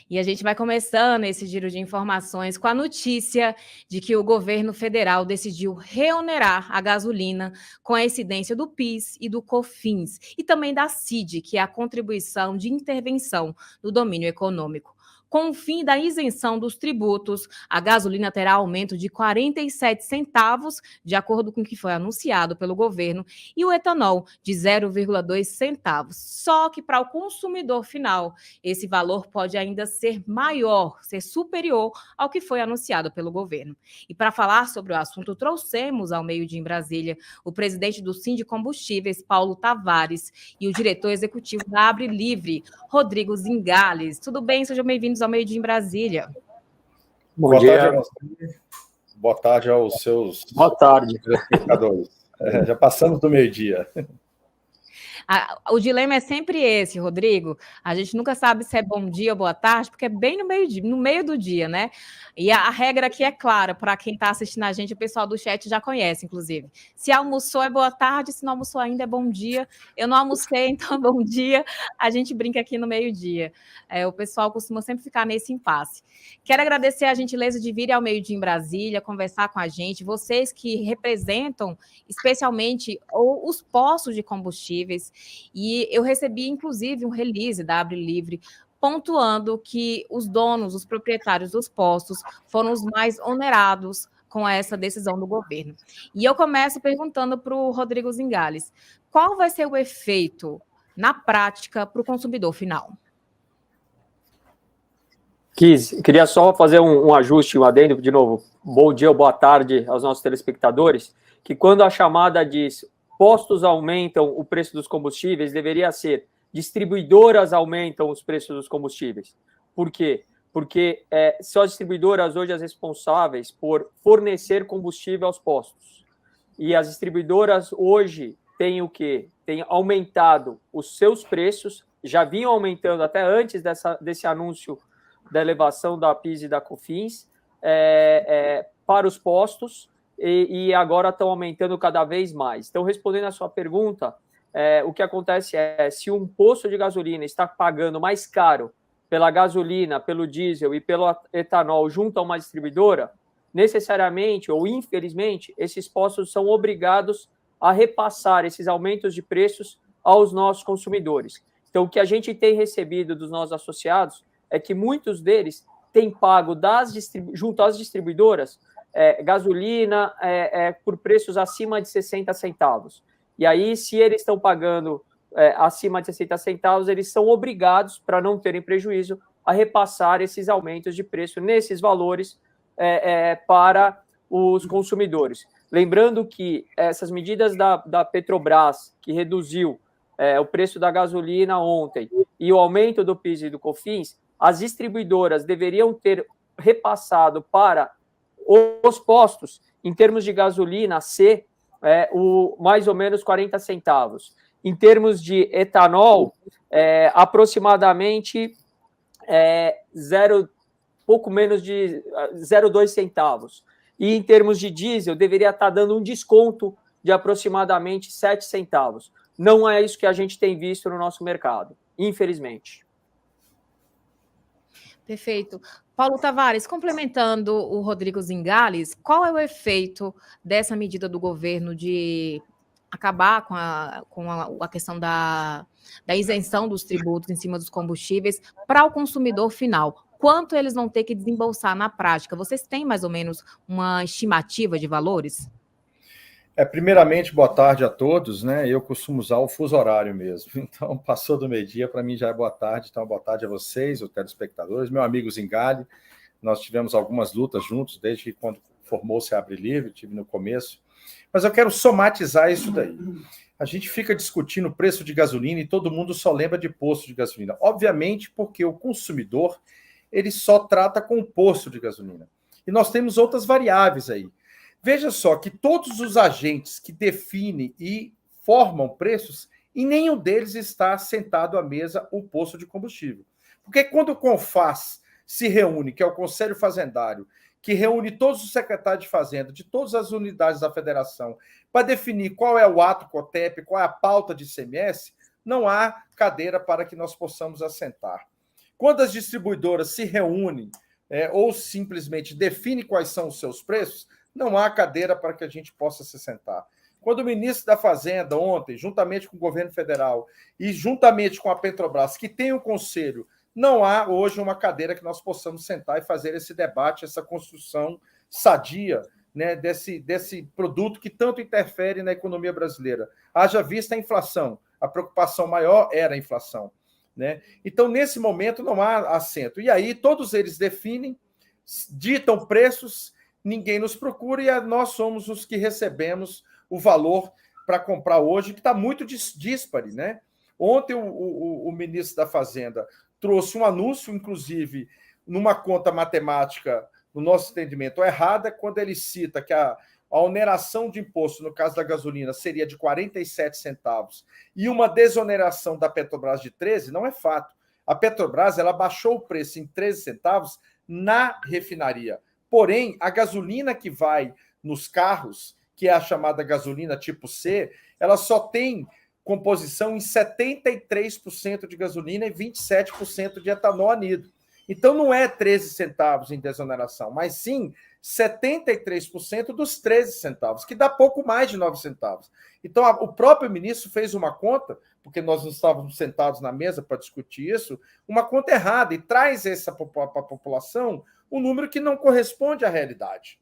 E a gente vai começando esse giro de informações com a notícia de que o governo federal decidiu reonerar a gasolina com a incidência do PIS e do COFINS, e também da CID, que é a contribuição de intervenção no domínio econômico. Com o fim da isenção dos tributos, a gasolina terá aumento de 47 centavos, de acordo com o que foi anunciado pelo governo, e o etanol de 0,2 centavos. Só que para o consumidor final, esse valor pode ainda ser maior, ser superior ao que foi anunciado pelo governo. E para falar sobre o assunto, trouxemos ao meio-dia em Brasília o presidente do Sindicombustíveis, Paulo Tavares, e o diretor executivo da Abre Livre, Rodrigo Zingales. Tudo bem? Sejam bem-vindos ao meio-dia em Brasília. Boa tarde a você. Boa tarde aos seus espectadores. Já passamos do meio-dia. O dilema é sempre esse, Rodrigo. A gente nunca sabe se é bom dia ou boa tarde, porque é bem no meio do dia, né? E a regra aqui é clara, para quem está assistindo a gente, o pessoal do chat já conhece, inclusive. Se almoçou é boa tarde, se não almoçou ainda é bom dia. Eu não almocei, então é bom dia. A gente brinca aqui no meio-dia. O pessoal costuma sempre ficar nesse impasse. Quero agradecer a gentileza de vir ao meio-dia em Brasília, conversar com a gente. Vocês que representam, especialmente, os postos de combustíveis. E eu recebi, inclusive, um release da Abre Livre pontuando que os donos, os proprietários dos postos foram os mais onerados com essa decisão do governo. E eu começo perguntando para o Rodrigo Zingales, qual vai ser o efeito, na prática, para o consumidor final? Queria só fazer um ajuste, um adendo, de novo. Bom dia ou boa tarde aos nossos telespectadores, que quando a chamada diz postos aumentam o preço dos combustíveis, deveria ser distribuidoras aumentam os preços dos combustíveis. Por quê? Porque são as distribuidoras hoje as responsáveis por fornecer combustível aos postos. E as distribuidoras hoje têm o quê? Têm aumentado os seus preços, já vinham aumentando até antes desse anúncio da elevação da PIS e da COFINS para os postos, e agora estão aumentando cada vez mais. Então, respondendo a sua pergunta, o que acontece se um posto de gasolina está pagando mais caro pela gasolina, pelo diesel e pelo etanol junto a uma distribuidora, necessariamente ou infelizmente, esses postos são obrigados a repassar esses aumentos de preços aos nossos consumidores. Então, o que a gente tem recebido dos nossos associados é que muitos deles têm pago junto às distribuidoras gasolina por preços acima de 60 centavos. E aí, se eles estão pagando acima de 60 centavos, eles são obrigados, para não terem prejuízo, a repassar esses aumentos de preço nesses valores para os consumidores. Lembrando que essas medidas da Petrobras, que reduziu o preço da gasolina ontem, e o aumento do PIS e do COFINS, as distribuidoras deveriam ter repassado para os postos, em termos de gasolina, mais ou menos 40 centavos. Em termos de etanol, aproximadamente pouco menos de 0,2 centavos. E em termos de diesel, deveria estar dando um desconto de aproximadamente 7 centavos. Não é isso que a gente tem visto no nosso mercado, infelizmente. Perfeito. Paulo Tavares, complementando o Rodrigo Zingales, qual é o efeito dessa medida do governo de acabar com a questão da isenção dos tributos em cima dos combustíveis para o consumidor final? Quanto eles vão ter que desembolsar na prática? Vocês têm mais ou menos uma estimativa de valores? Primeiramente, boa tarde a todos, né? Eu costumo usar o fuso horário mesmo. Então, passou do meio-dia, para mim já é boa tarde. Então, boa tarde a vocês, os telespectadores, meu amigo Zingale. Nós tivemos algumas lutas juntos, desde quando formou-se a Abre Livre, tive no começo. Mas eu quero somatizar isso daí. A gente fica discutindo o preço de gasolina e todo mundo só lembra de posto de gasolina. Obviamente, porque o consumidor, ele só trata com o posto de gasolina. E nós temos outras variáveis aí. Veja só que todos os agentes que definem e formam preços, e nenhum deles está sentado à mesa o posto de combustível. Porque quando o CONFAZ se reúne, que é o Conselho Fazendário, que reúne todos os secretários de Fazenda, de todas as unidades da federação, para definir qual é o ato COTEP, qual é a pauta de ICMS, não há cadeira para que nós possamos assentar. Quando as distribuidoras se reúnem ou simplesmente definem quais são os seus preços, não há cadeira para que a gente possa se sentar. Quando o ministro da Fazenda, ontem, juntamente com o governo federal e juntamente com a Petrobras, que tem um conselho, não há hoje uma cadeira que nós possamos sentar e fazer esse debate, essa construção sadia, né, desse produto que tanto interfere na economia brasileira. Haja vista a inflação. A preocupação maior era a inflação, né? Então, nesse momento, não há assento. E aí, todos eles definem, ditam preços, ninguém nos procura e nós somos os que recebemos o valor para comprar hoje, que está muito díspare, né? Ontem, o ministro da Fazenda trouxe um anúncio, inclusive, numa conta matemática, no nosso entendimento, errada, quando ele cita que a oneração de imposto, no caso da gasolina, seria de 47 centavos e uma desoneração da Petrobras de 13, não é fato. A Petrobras ela baixou o preço em 13 centavos na refinaria. Porém, a gasolina que vai nos carros, que é a chamada gasolina tipo C, ela só tem composição em 73% de gasolina e 27% de etanol anido. Então, não é 13 centavos em desoneração, mas sim 73% dos 13 centavos, que dá pouco mais de 9 centavos. Então, o próprio ministro fez uma conta, porque nós não estávamos sentados na mesa para discutir isso, uma conta errada, e traz para a população um número que não corresponde à realidade.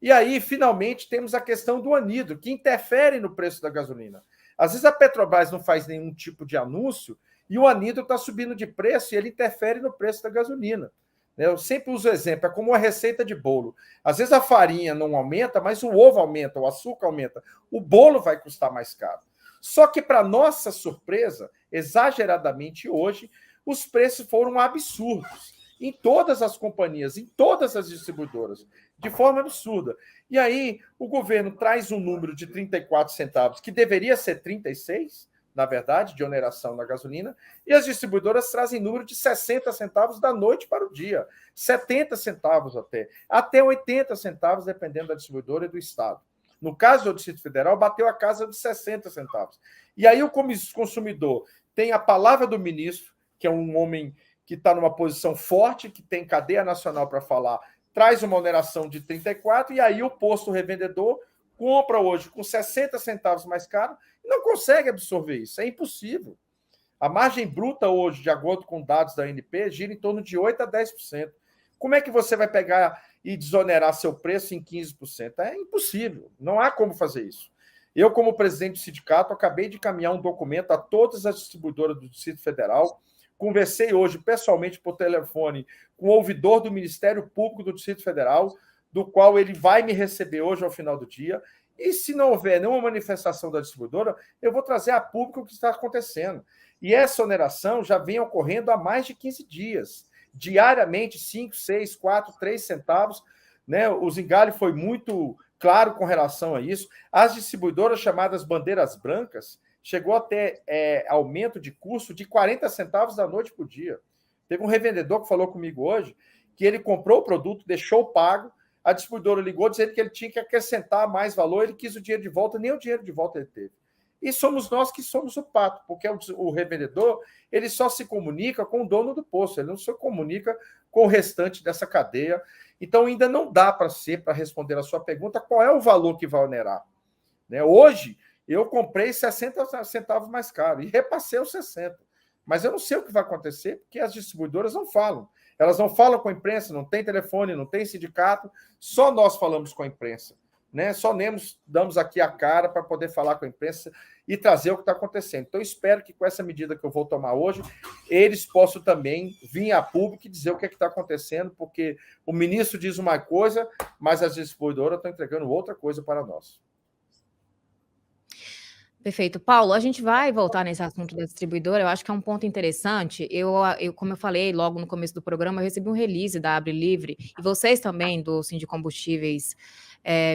E aí, finalmente, temos a questão do anido, que interfere no preço da gasolina. Às vezes a Petrobras não faz nenhum tipo de anúncio e o anido está subindo de preço e ele interfere no preço da gasolina. Eu sempre uso o exemplo, é como a receita de bolo. Às vezes a farinha não aumenta, mas o ovo aumenta, o açúcar aumenta. O bolo vai custar mais caro. Só que, para nossa surpresa, exageradamente hoje, os preços foram absurdos. Em todas as companhias, em todas as distribuidoras, de forma absurda. E aí, o governo traz um número de 34 centavos, que deveria ser 36, na verdade, de oneração na gasolina, e as distribuidoras trazem número de 60 centavos da noite para o dia, 70 centavos até 80 centavos, dependendo da distribuidora e do estado. No caso do Distrito Federal, bateu a casa de 60 centavos. E aí o consumidor tem a palavra do ministro, que é um homem que está numa posição forte, que tem cadeia nacional para falar, traz uma oneração de 34, e aí o posto revendedor compra hoje com 60 centavos mais caro e não consegue absorver isso. É impossível. A margem bruta hoje, de acordo com dados da ANP, gira em torno de 8% a 10%. Como é que você vai pegar e desonerar seu preço em 15%? É impossível. Não há como fazer isso. Eu, como presidente do sindicato, acabei de encaminhar um documento a todas as distribuidoras do Distrito Federal. Conversei hoje pessoalmente por telefone com o ouvidor do Ministério Público do Distrito Federal, do qual ele vai me receber hoje ao final do dia. E se não houver nenhuma manifestação da distribuidora, eu vou trazer a público o que está acontecendo. E essa oneração já vem ocorrendo há mais de 15 dias. Diariamente, 5, 6, 4, 3 centavos. Né? O Zingale foi muito claro com relação a isso. As distribuidoras chamadas bandeiras brancas chegou a ter aumento de custo de 40 centavos da noite para o dia. Teve um revendedor que falou comigo hoje que ele comprou o produto, deixou pago, a distribuidora ligou dizendo que ele tinha que acrescentar mais valor, ele quis o dinheiro de volta, nem o dinheiro de volta ele teve. E somos nós que somos o pato, porque o revendedor ele só se comunica com o dono do posto, ele não se comunica com o restante dessa cadeia. Então, ainda não dá para responder a sua pergunta, qual é o valor que vai onerar. Né? Hoje, eu comprei 60 centavos mais caro e repassei os 60. Mas eu não sei o que vai acontecer, porque as distribuidoras não falam. Elas não falam com a imprensa, não tem telefone, não tem sindicato, só nós falamos com a imprensa. Né? Só damos aqui a cara para poder falar com a imprensa e trazer o que está acontecendo. Então, espero que com essa medida que eu vou tomar hoje, eles possam também vir a público e dizer o que está acontecendo, porque o ministro diz uma coisa, mas as distribuidoras estão entregando outra coisa para nós. Perfeito. Paulo, a gente vai voltar nesse assunto da distribuidora, eu acho que é um ponto interessante. Como eu falei logo no começo do programa, eu recebi um release da Abre Livre, e vocês também, do Sindicombustíveis,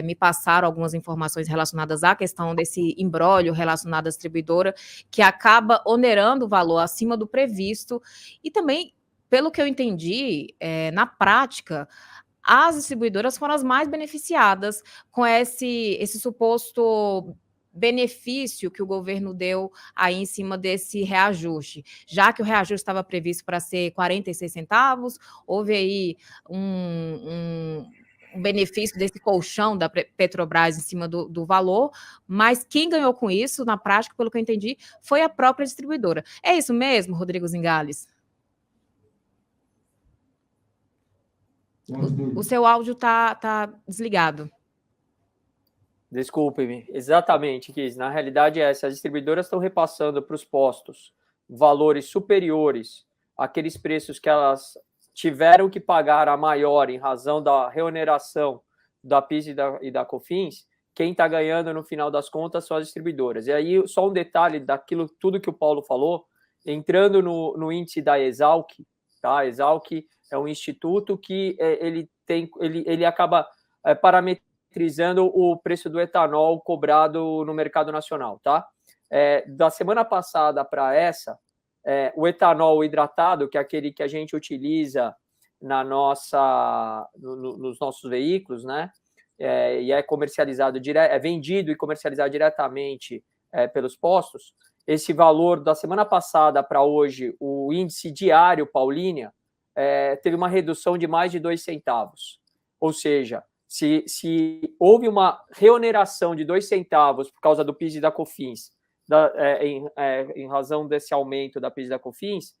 me passaram algumas informações relacionadas à questão desse imbróglio relacionado à distribuidora, que acaba onerando o valor acima do previsto, e também, pelo que eu entendi, na prática, as distribuidoras foram as mais beneficiadas com esse suposto benefício que o governo deu aí em cima desse reajuste, já que o reajuste estava previsto para ser 46 centavos, houve aí um benefício desse colchão da Petrobras em cima do valor, mas quem ganhou com isso, na prática, pelo que eu entendi, foi a própria distribuidora. É isso mesmo, Rodrigo Zingales? O seu áudio está desligado. Desculpe-me, exatamente, Kiss. Na realidade é essa, as distribuidoras estão repassando para os postos valores superiores àqueles preços que elas tiveram que pagar a maior em razão da reoneração da PIS e da COFINS. Quem está ganhando no final das contas são as distribuidoras. E aí, só um detalhe daquilo tudo que o Paulo falou, entrando no índice da Esalq, tá? A Esalq é um instituto que ele acaba parametrizando o preço do etanol cobrado no mercado nacional, tá? Da semana passada para essa, o etanol hidratado, que é aquele que a gente utiliza nos nossos veículos, né? E é comercializado vendido e comercializado diretamente pelos postos. Esse valor da semana passada para hoje, o índice diário Paulínia, teve uma redução de mais de 2 centavos. Ou seja, se houve uma reoneração de 2 centavos por causa do PIS e da COFINS, em razão desse aumento da PIS e da COFINS,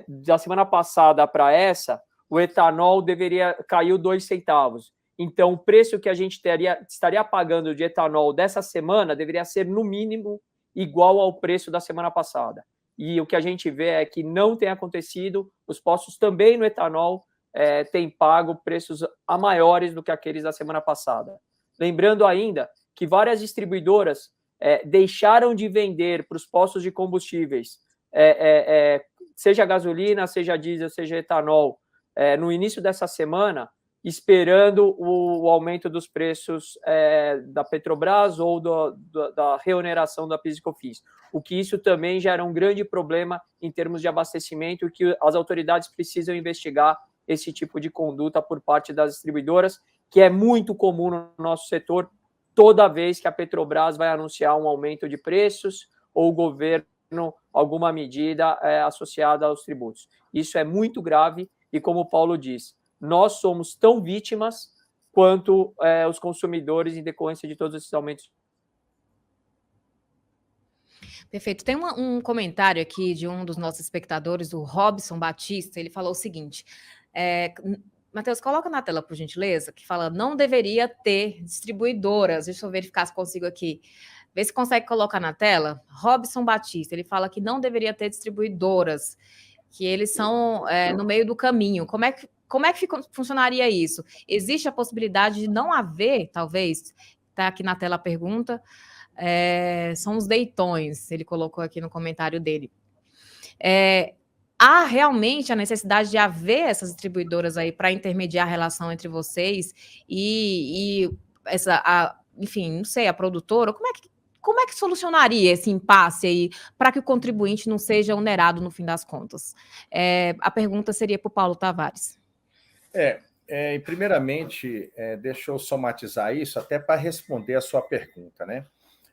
da semana passada para essa, o etanol deveria cair 2 centavos. Então, o preço que a gente estaria pagando de etanol dessa semana deveria ser, no mínimo, igual ao preço da semana passada. E o que a gente vê é que não tem acontecido, os postos também no etanol têm pago preços a maiores do que aqueles da semana passada. Lembrando ainda que várias distribuidoras deixaram de vender para os postos de combustíveis, seja gasolina, seja diesel, seja etanol, no início dessa semana, esperando o aumento dos preços da Petrobras ou da reoneração da PIS e COFINS. O que isso também gera um grande problema em termos de abastecimento, que as autoridades precisam investigar esse tipo de conduta por parte das distribuidoras, que é muito comum no nosso setor, toda vez que a Petrobras vai anunciar um aumento de preços ou o governo alguma medida associada aos tributos. Isso é muito grave e, como o Paulo diz, nós somos tão vítimas quanto os consumidores em decorrência de todos esses aumentos. Perfeito. Tem um comentário aqui de um dos nossos espectadores, o Robson Batista. Ele falou o seguinte: Matheus, coloca na tela, por gentileza, que fala não deveria ter distribuidoras. Deixa eu verificar se consigo aqui. Vê se consegue colocar na tela. Robson Batista, ele fala que não deveria ter distribuidoras, que eles são no meio do caminho. Como é que funcionaria isso? Existe a possibilidade de não haver, talvez, está aqui na tela a pergunta, são os deitões, ele colocou aqui no comentário dele. Há realmente a necessidade de haver essas distribuidoras aí para intermediar a relação entre vocês e enfim, não sei, a produtora? Como é que solucionaria esse impasse aí para que o contribuinte não seja onerado no fim das contas? A pergunta seria para o Paulo Tavares. Primeiramente, deixa eu somatizar isso até para responder a sua pergunta, né?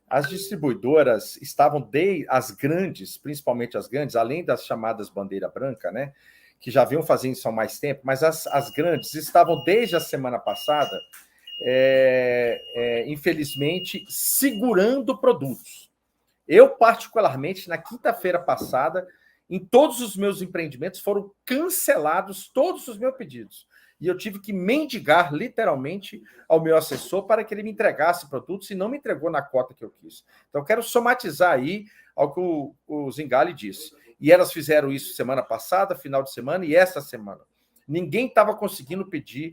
As distribuidoras estavam, as grandes, principalmente as grandes, além das chamadas bandeira branca, né? Que já vinham fazendo isso há mais tempo, mas as grandes estavam desde a semana passada, infelizmente, segurando produtos. Eu, particularmente, na quinta-feira passada, em todos os meus empreendimentos foram cancelados todos os meus pedidos. E eu tive que mendigar, literalmente, ao meu assessor para que ele me entregasse produtos e não me entregou na cota que eu quis. Então, eu quero somatizar aí ao que o Zingale disse. E elas fizeram isso semana passada, final de semana e essa semana. Ninguém estava conseguindo pedir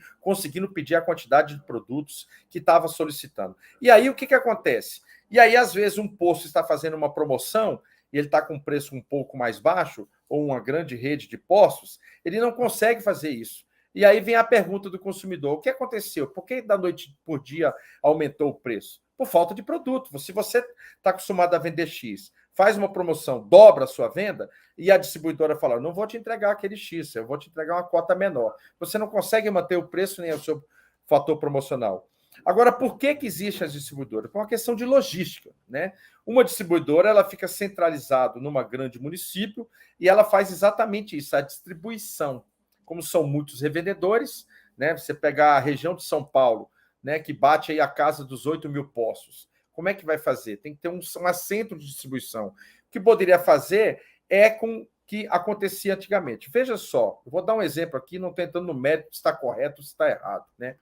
a quantidade de produtos que estava solicitando. E aí, o que acontece? E aí, às vezes, um posto está fazendo uma promoção e ele está com um preço um pouco mais baixo, ou uma grande rede de postos, ele não consegue fazer isso. E aí vem a pergunta do consumidor: o que aconteceu? Por que da noite por dia aumentou o preço? Por falta de produto. Se você está acostumado a vender X, faz uma promoção, dobra a sua venda, e a distribuidora fala: não vou te entregar aquele X, eu vou te entregar uma cota menor. Você não consegue manter o preço nem o seu fator promocional. Agora, por que existe a distribuidora? Por uma questão de logística, né? Uma distribuidora, ela fica centralizada numa grande município e ela faz exatamente isso, a distribuição. Como são muitos revendedores, né? Você pegar a região de São Paulo, né, que bate aí a casa dos 8 mil postos. Como é que vai fazer? Tem que ter um centro de distribuição. O que poderia fazer é com o que acontecia antigamente. Veja só, eu vou dar um exemplo aqui, não estou entrando no mérito se está correto ou se está errado, né?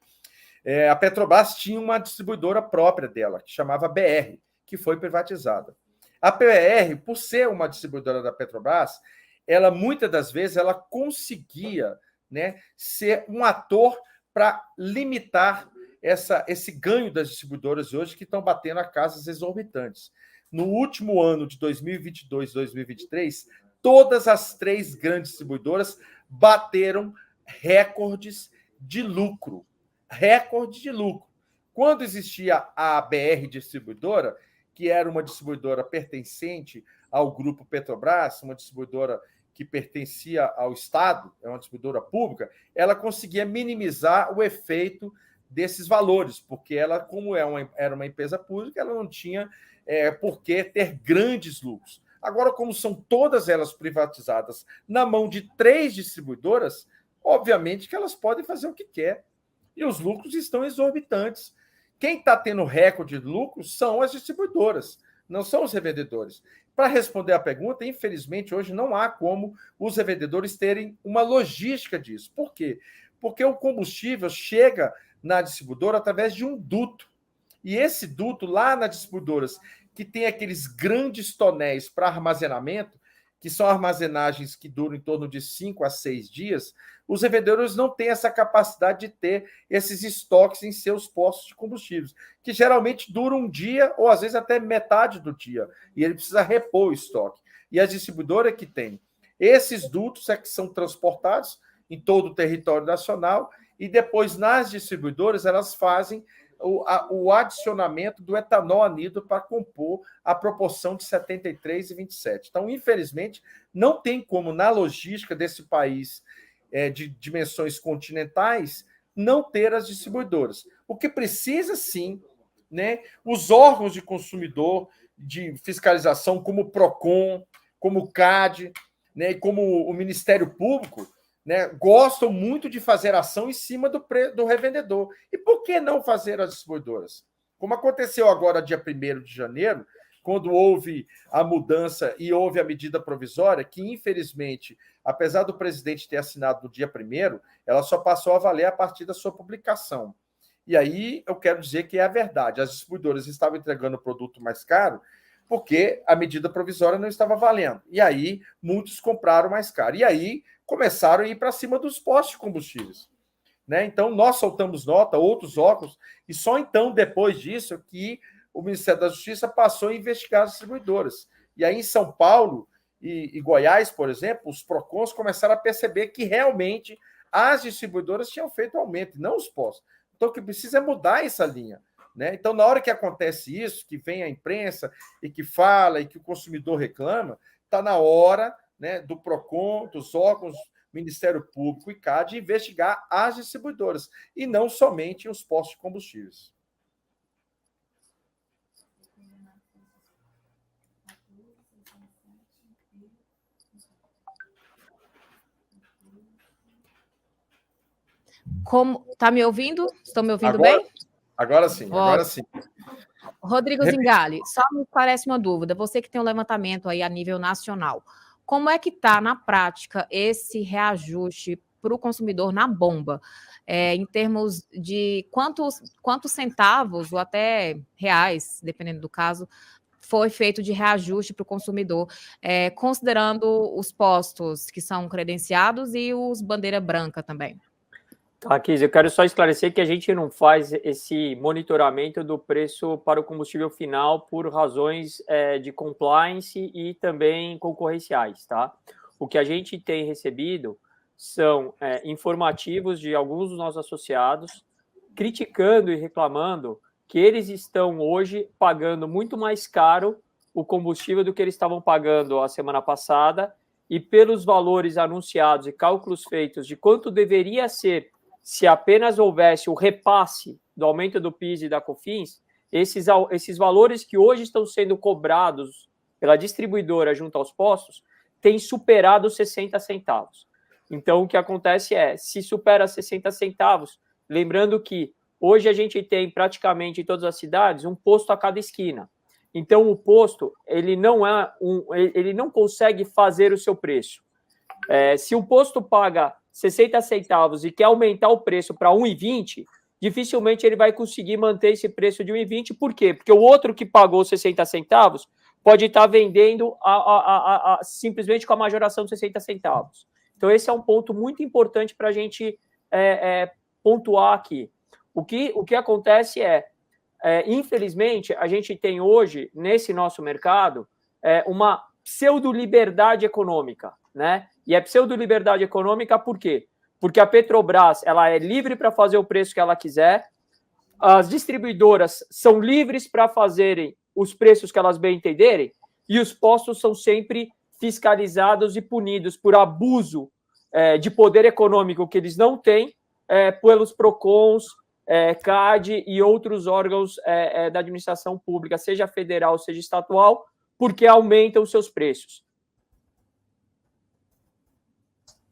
A Petrobras tinha uma distribuidora própria dela, que chamava BR, que foi privatizada. A BR, por ser uma distribuidora da Petrobras, ela muitas das vezes ela conseguia, né, ser um ator para limitar esse ganho das distribuidoras hoje, que estão batendo a casas exorbitantes. No último ano de 2022 e 2023, todas as 3 grandes distribuidoras bateram recordes de lucro. Recorde de lucro. Quando existia a BR Distribuidora, que era uma distribuidora pertencente ao grupo Petrobras, uma distribuidora que pertencia ao Estado, é uma distribuidora pública, ela conseguia minimizar o efeito desses valores, porque ela, como era uma empresa pública, ela não tinha por que ter grandes lucros. Agora, como são todas elas privatizadas na mão de 3 distribuidoras, obviamente que elas podem fazer o que quer. E os lucros estão exorbitantes. Quem está tendo recorde de lucros são as distribuidoras, não são os revendedores. Para responder à pergunta, infelizmente, hoje não há como os revendedores terem uma logística disso. Por quê? Porque o combustível chega na distribuidora através de um duto. E esse duto, lá nas distribuidoras, que tem aqueles grandes tonéis para armazenamento, que são armazenagens que duram em torno de 5 a 6 dias, os revendedores não têm essa capacidade de ter esses estoques em seus postos de combustíveis, que geralmente duram um dia ou às vezes até metade do dia, e ele precisa repor o estoque. E a distribuidora que tem esses dutos é que são transportados em todo o território nacional e depois nas distribuidoras elas fazem o adicionamento do etanol anido para compor a proporção de 73 e 27. Então, infelizmente, não tem como, na logística desse país de dimensões continentais, não ter as distribuidoras. O que precisa, sim, né, os órgãos de consumidor de fiscalização, como o PROCON, como o CAD, né, e como o Ministério Público, né, gostam muito de fazer ação em cima do revendedor. E por que não fazer as distribuidoras? Como aconteceu agora, dia 1º de janeiro, quando houve a mudança e houve a medida provisória, que, infelizmente, apesar do presidente ter assinado no dia 1º, ela só passou a valer a partir da sua publicação. E aí eu quero dizer que é a verdade. As distribuidoras estavam entregando o produto mais caro porque a medida provisória não estava valendo. E aí muitos compraram mais caro. E aí começaram a ir para cima dos postos de combustíveis. Né? Então, nós soltamos nota, outros órgãos, e só então, depois disso, que o Ministério da Justiça passou a investigar as distribuidoras. E aí, em São Paulo e Goiás, por exemplo, os PROCONs começaram a perceber que realmente as distribuidoras tinham feito aumento, e não os postos. Então, o que precisa é mudar essa linha. Né? Então, na hora que acontece isso, que vem a imprensa e que fala e que o consumidor reclama, está na hora, né, do PROCON, dos órgãos, Ministério Público e CAD, investigar as distribuidoras e não somente os postos de combustíveis. Tá me ouvindo? Estão me ouvindo agora, bem? Agora sim, agora sim. Rodrigo Zingali, só me parece uma dúvida. Você que tem um levantamento aí a nível nacional, como é que está, na prática, esse reajuste para o consumidor na bomba? Em termos de quantos centavos, ou até reais, dependendo do caso, foi feito de reajuste para o consumidor, considerando os postos que são credenciados e os bandeira branca também? Tá, Kis, eu quero só esclarecer que a gente não faz esse monitoramento do preço para o combustível final por razões de compliance e também concorrenciais, tá? O que a gente tem recebido são informativos de alguns dos nossos associados criticando e reclamando que eles estão hoje pagando muito mais caro o combustível do que eles estavam pagando a semana passada e pelos valores anunciados e cálculos feitos de quanto deveria ser se apenas houvesse o repasse do aumento do PIS e da COFINS, esses valores que hoje estão sendo cobrados pela distribuidora junto aos postos têm superado 60 centavos. Então, o que acontece é, se supera 60 centavos, lembrando que hoje a gente tem praticamente em todas as cidades um posto a cada esquina. Então, o posto, ele não consegue fazer o seu preço. Se o posto paga 60 centavos e quer aumentar o preço para 1,20, dificilmente ele vai conseguir manter esse preço de 1,20. Por quê? Porque o outro que pagou 60 centavos pode estar vendendo simplesmente com a majoração de 60 centavos. Então, esse é um ponto muito importante para a gente pontuar aqui. O que acontece infelizmente, a gente tem hoje, nesse nosso mercado, uma pseudo-liberdade econômica, né? E é pseudo-liberdade econômica por quê? Porque a Petrobras ela é livre para fazer o preço que ela quiser, as distribuidoras são livres para fazerem os preços que elas bem entenderem, e os postos são sempre fiscalizados e punidos por abuso de poder econômico que eles não têm, pelos PROCONs, CAD e outros órgãos da administração pública, seja federal, seja estadual, porque aumentam os seus preços.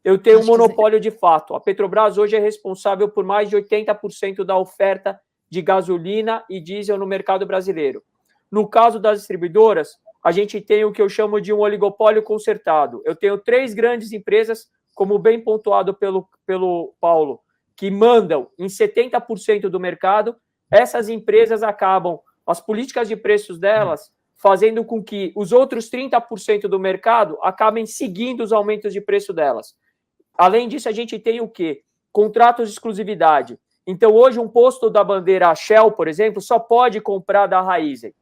Eu tenho um monopólio de fato. A Petrobras hoje é responsável por mais de 80% da oferta de gasolina e diesel no mercado brasileiro. No caso das distribuidoras, a gente tem o que eu chamo de um oligopólio concertado. Eu tenho 3 grandes empresas, como bem pontuado pelo Paulo, que mandam em 70% do mercado. Essas empresas acabam, as políticas de preços delas, fazendo com que os outros 30% do mercado acabem seguindo os aumentos de preço delas. Além disso, a gente tem o quê? Contratos de exclusividade. Então, hoje, um posto da bandeira Shell, por exemplo, só pode comprar da Raízen.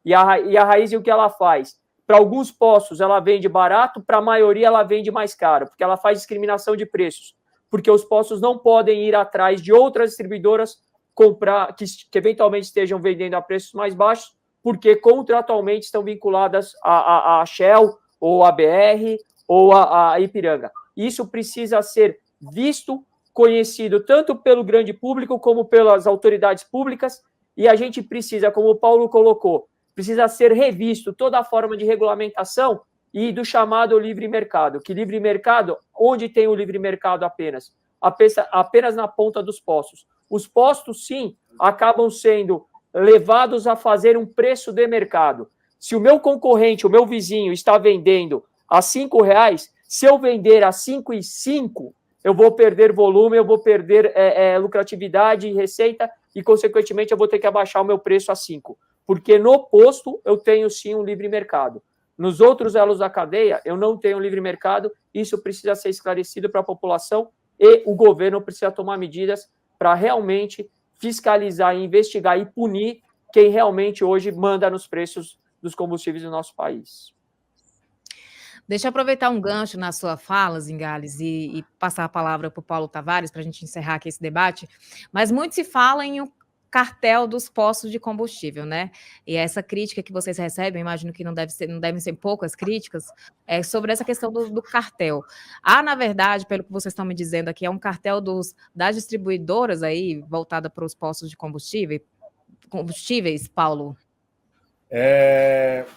E a Raízen, o que ela faz? Para alguns postos, ela vende barato, para a maioria, ela vende mais caro, porque ela faz discriminação de preços. Porque os postos não podem ir atrás de outras distribuidoras comprar, que eventualmente estejam vendendo a preços mais baixos, porque contratualmente estão vinculadas a Shell, ou a BR, ou a Ipiranga. Isso precisa ser visto, conhecido tanto pelo grande público como pelas autoridades públicas, e a gente precisa, como o Paulo colocou, precisa ser revisto toda a forma de regulamentação e do chamado livre mercado. Que livre mercado, onde tem o livre mercado apenas? Apenas na ponta dos postos. Os postos, sim, acabam sendo levados a fazer um preço de mercado. Se o meu concorrente, o meu vizinho, está vendendo a R$5, se eu vender a 5,5, eu vou perder volume, eu vou perder lucratividade e receita e, consequentemente, eu vou ter que abaixar o meu preço a 5. Porque no posto eu tenho, sim, um livre mercado. Nos outros elos da cadeia, eu não tenho livre mercado. Isso precisa ser esclarecido para a população e o governo precisa tomar medidas para realmente fiscalizar, investigar e punir quem realmente hoje manda nos preços dos combustíveis do nosso país. Deixa eu aproveitar um gancho na sua fala, Zingales, e passar a palavra para o Paulo Tavares, para a gente encerrar aqui esse debate. Mas muito se fala em um cartel dos postos de combustível, né? E essa crítica que vocês recebem, imagino que não devem ser poucas críticas, sobre essa questão do cartel. Na verdade, pelo que vocês estão me dizendo aqui, é um cartel das distribuidoras aí, voltada para os postos de combustíveis, Paulo?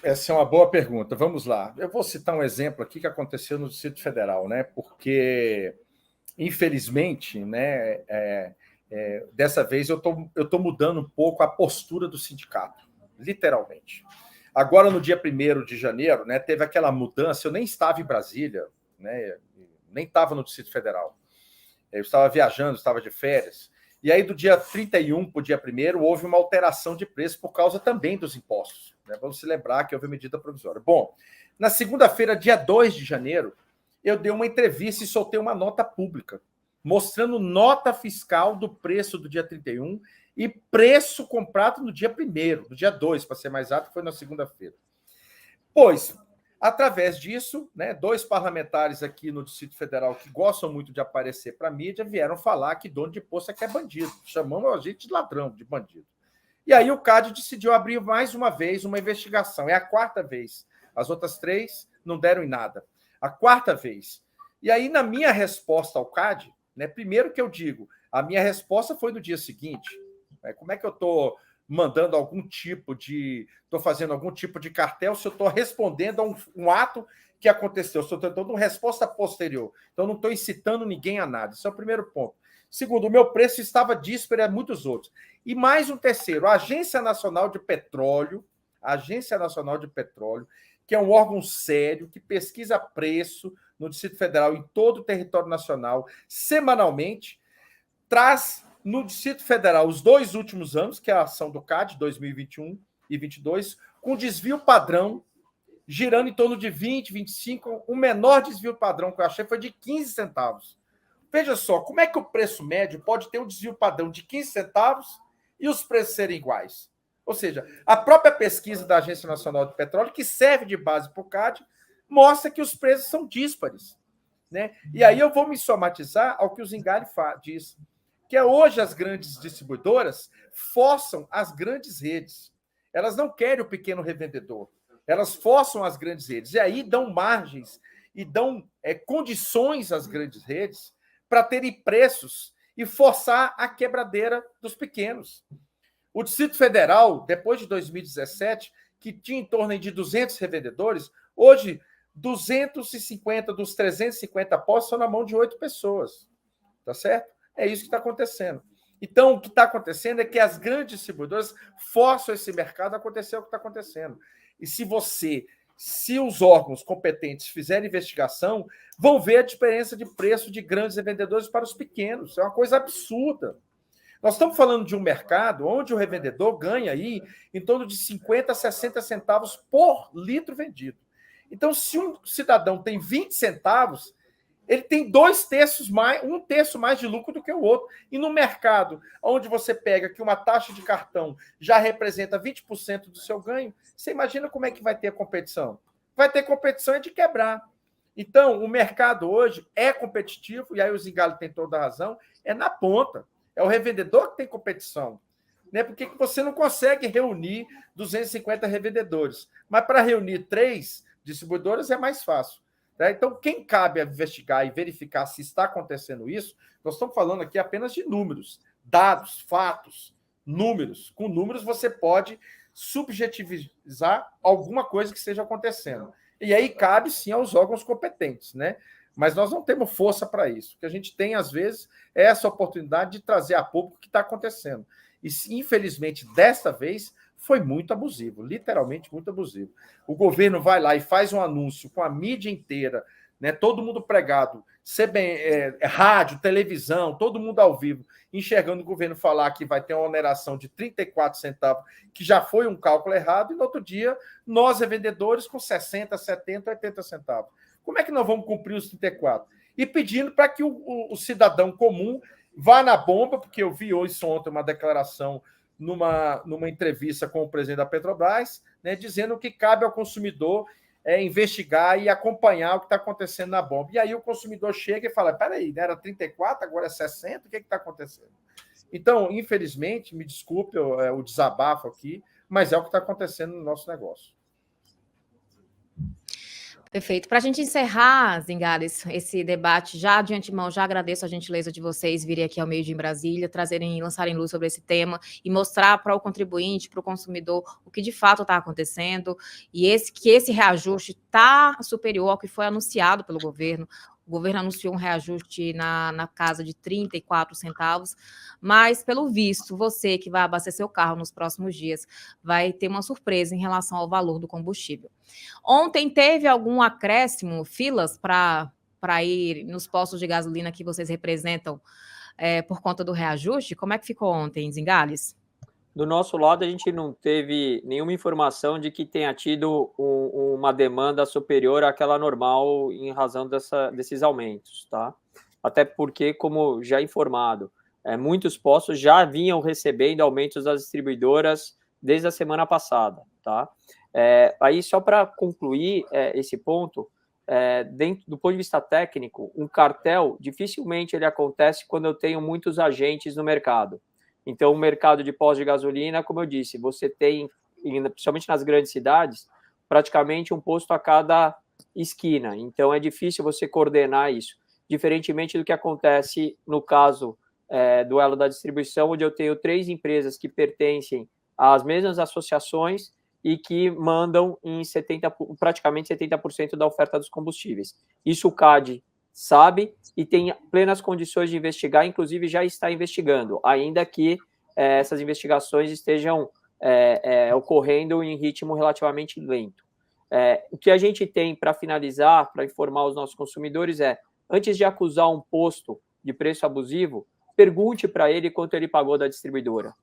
Essa é uma boa pergunta. Vamos lá. Eu vou citar um exemplo aqui que aconteceu no Distrito Federal, né? Porque, infelizmente, né, dessa vez eu tô mudando um pouco a postura do sindicato, literalmente. Agora, no dia 1º de janeiro, né, teve aquela mudança. Eu nem estava em Brasília, né, nem estava no Distrito Federal. Eu estava viajando, estava de férias. E aí, do dia 31 para o dia 1º, houve uma alteração de preço por causa também dos impostos, né? Vamos se lembrar que houve medida provisória. Bom, na segunda-feira, dia 2 de janeiro, eu dei uma entrevista e soltei uma nota pública, mostrando nota fiscal do preço do dia 31 e preço comprado no dia 1º, no dia 2, para ser mais exato, que foi na segunda-feira. Pois, através disso, né, 2 parlamentares aqui no Distrito Federal que gostam muito de aparecer para a mídia vieram falar que dono de posto é que é bandido. Chamamos a gente de ladrão, de bandido. E aí o CAD decidiu abrir mais uma vez uma investigação. É a 4ª vez. As outras 3 não deram em nada. A 4ª vez. E aí, na minha resposta ao CAD, né, primeiro que eu digo, a minha resposta foi no dia seguinte. Como é que eu estou mandando estou fazendo algum tipo de cartel se eu estou respondendo a um ato que aconteceu, se eu estou dando uma resposta posterior. Então, eu não estou incitando ninguém a nada. Esse é o primeiro ponto. Segundo, o meu preço estava dísparo a muitos outros. E mais um terceiro, a Agência Nacional de Petróleo, que é um órgão sério, que pesquisa preço no Distrito Federal e em todo o território nacional, semanalmente, traz no Distrito Federal os 2 últimos anos, que é a ação do CAD, 2021 e 2022, com desvio padrão, girando em torno de 20, 25, o menor desvio padrão que eu achei foi de 15 centavos. Veja só, como é que o preço médio pode ter um desvio padrão de 15 centavos e os preços serem iguais? Ou seja, a própria pesquisa da Agência Nacional de Petróleo, que serve de base para o CAD, mostra que os preços são díspares, né? E aí eu vou me somatizar ao que o Zingari diz, que é hoje as grandes distribuidoras forçam as grandes redes. Elas não querem o pequeno revendedor. Elas forçam as grandes redes. E aí dão margens e dão condições às grandes redes para terem preços e forçar a quebradeira dos pequenos. O Distrito Federal, depois de 2017, que tinha em torno de 200 revendedores, hoje 250 dos 350 postos são na mão de 8 pessoas. Tá certo? É isso que está acontecendo. Então, o que está acontecendo é que as grandes distribuidoras forçam esse mercado a acontecer o que está acontecendo. E se os órgãos competentes fizerem investigação, vão ver a diferença de preço de grandes revendedores para os pequenos. É uma coisa absurda. Nós estamos falando de um mercado onde o revendedor ganha aí em torno de 50 a 60 centavos por litro vendido. Então, se um cidadão tem 20 centavos, ele tem 1 terço mais de lucro do que o outro. E no mercado, onde você pega que uma taxa de cartão já representa 20% do seu ganho, você imagina como é que vai ter a competição? Vai ter competição de quebrar. Então, o mercado hoje é competitivo, e aí o Zingari tem toda a razão, é na ponta. É o revendedor que tem competição. Né? Porque você não consegue reunir 250 revendedores. Mas para reunir 3 distribuidores é mais fácil. Então, quem cabe a investigar e verificar se está acontecendo isso, nós estamos falando aqui apenas de números, dados, fatos, números. Com números você pode subjetivizar alguma coisa que esteja acontecendo. E aí cabe, sim, aos órgãos competentes, né? Mas nós não temos força para isso. O que a gente tem, às vezes, é essa oportunidade de trazer a público o que está acontecendo. E, infelizmente, desta vez, foi muito abusivo, literalmente muito abusivo. O governo vai lá e faz um anúncio com a mídia inteira, né, todo mundo pregado, rádio, televisão, todo mundo ao vivo, enxergando o governo falar que vai ter uma oneração de 34 centavos, que já foi um cálculo errado, e no outro dia, nós, revendedores, com 60, 70, 80 centavos. Como é que nós vamos cumprir os 34? E pedindo para que o cidadão comum vá na bomba, porque eu vi ontem uma declaração numa entrevista com o presidente da Petrobras, né, dizendo que cabe ao consumidor investigar e acompanhar o que está acontecendo na bomba. E aí o consumidor chega e fala, peraí, era 34, agora é 60, o que está acontecendo? Então, infelizmente, me desculpe o desabafo aqui, mas é o que está acontecendo no nosso negócio. Perfeito. Para a gente encerrar, Zingari, esse debate, já de antemão, já agradeço a gentileza de vocês virem aqui ao Meio-Dia em Brasília, lançarem luz sobre esse tema e mostrar para o contribuinte, para o consumidor, o que de fato está acontecendo e que esse reajuste está superior ao que foi anunciado pelo governo. O governo anunciou um reajuste na casa de 34 centavos, mas, pelo visto, você que vai abastecer o carro nos próximos dias vai ter uma surpresa em relação ao valor do combustível. Ontem teve algum acréscimo, filas para ir nos postos de gasolina que vocês representam por conta do reajuste? Como é que ficou ontem, Zingari? Do nosso lado, a gente não teve nenhuma informação de que tenha tido uma demanda superior àquela normal em razão desses aumentos, tá? Até porque, como já informado, muitos postos já vinham recebendo aumentos das distribuidoras desde a semana passada, tá? Aí, só para concluir esse ponto, dentro do ponto de vista técnico, um cartel, dificilmente ele acontece quando eu tenho muitos agentes no mercado. Então, o mercado de postos de gasolina, como eu disse, você tem, principalmente nas grandes cidades, praticamente um posto a cada esquina. Então, é difícil você coordenar isso, diferentemente do que acontece no caso do elo da distribuição, onde eu tenho 3 empresas que pertencem às mesmas associações e que mandam em praticamente 70% da oferta dos combustíveis. Isso o CAD sabe e tem plenas condições de investigar, inclusive já está investigando, ainda que essas investigações estejam ocorrendo em ritmo relativamente lento. O que a gente tem para finalizar, para informar os nossos consumidores antes de acusar um posto de preço abusivo, pergunte para ele quanto ele pagou da distribuidora.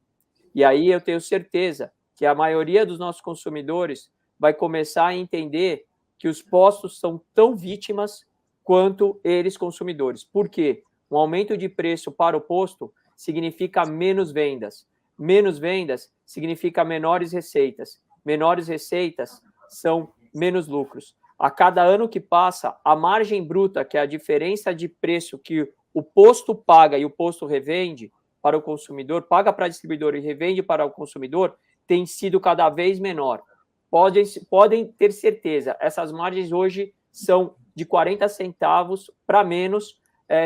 E aí eu tenho certeza que a maioria dos nossos consumidores vai começar a entender que os postos são tão vítimas quanto eles consumidores. Por quê? Um aumento de preço para o posto significa menos vendas. Menos vendas significa menores receitas. Menores receitas são menos lucros. A cada ano que passa, a margem bruta, que é a diferença de preço que o posto paga e o posto revende para o consumidor, paga para a distribuidora e revende para o consumidor, tem sido cada vez menor. Podem ter certeza, essas margens hoje são de 40 centavos para menos,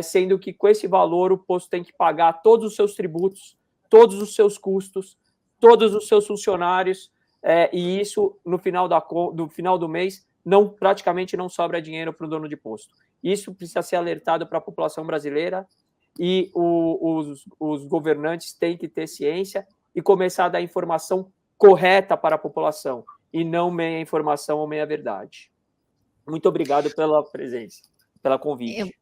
sendo que com esse valor o posto tem que pagar todos os seus tributos, todos os seus custos, todos os seus funcionários, e isso no final do mês praticamente não sobra dinheiro para o dono de posto. Isso precisa ser alertado para a população brasileira e os governantes têm que ter ciência e começar a dar informação correta para a população e não meia informação ou meia verdade. Muito obrigado pela presença, pela convite.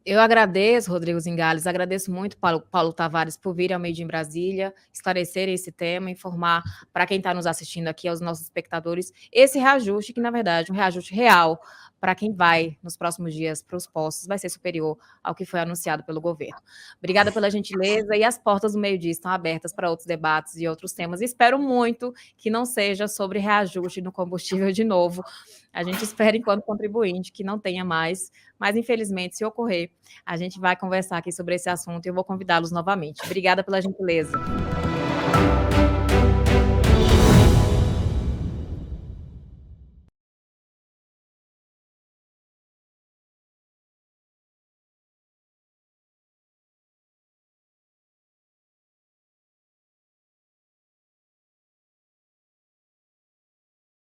Eu agradeço, Rodrigo Zingales, agradeço muito Paulo Tavares por vir ao Made in Brasília, esclarecer esse tema, informar para quem está nos assistindo aqui, aos nossos espectadores, esse reajuste, que na verdade um reajuste real para quem vai nos próximos dias para os postos, vai ser superior ao que foi anunciado pelo governo. Obrigada pela gentileza, e as portas do meio-dia estão abertas para outros debates e outros temas. Espero muito que não seja sobre reajuste no combustível de novo. A gente espera, enquanto contribuinte, que não tenha mais, mas infelizmente, se ocorrer, a gente vai conversar aqui sobre esse assunto e eu vou convidá-los novamente. Obrigada pela gentileza.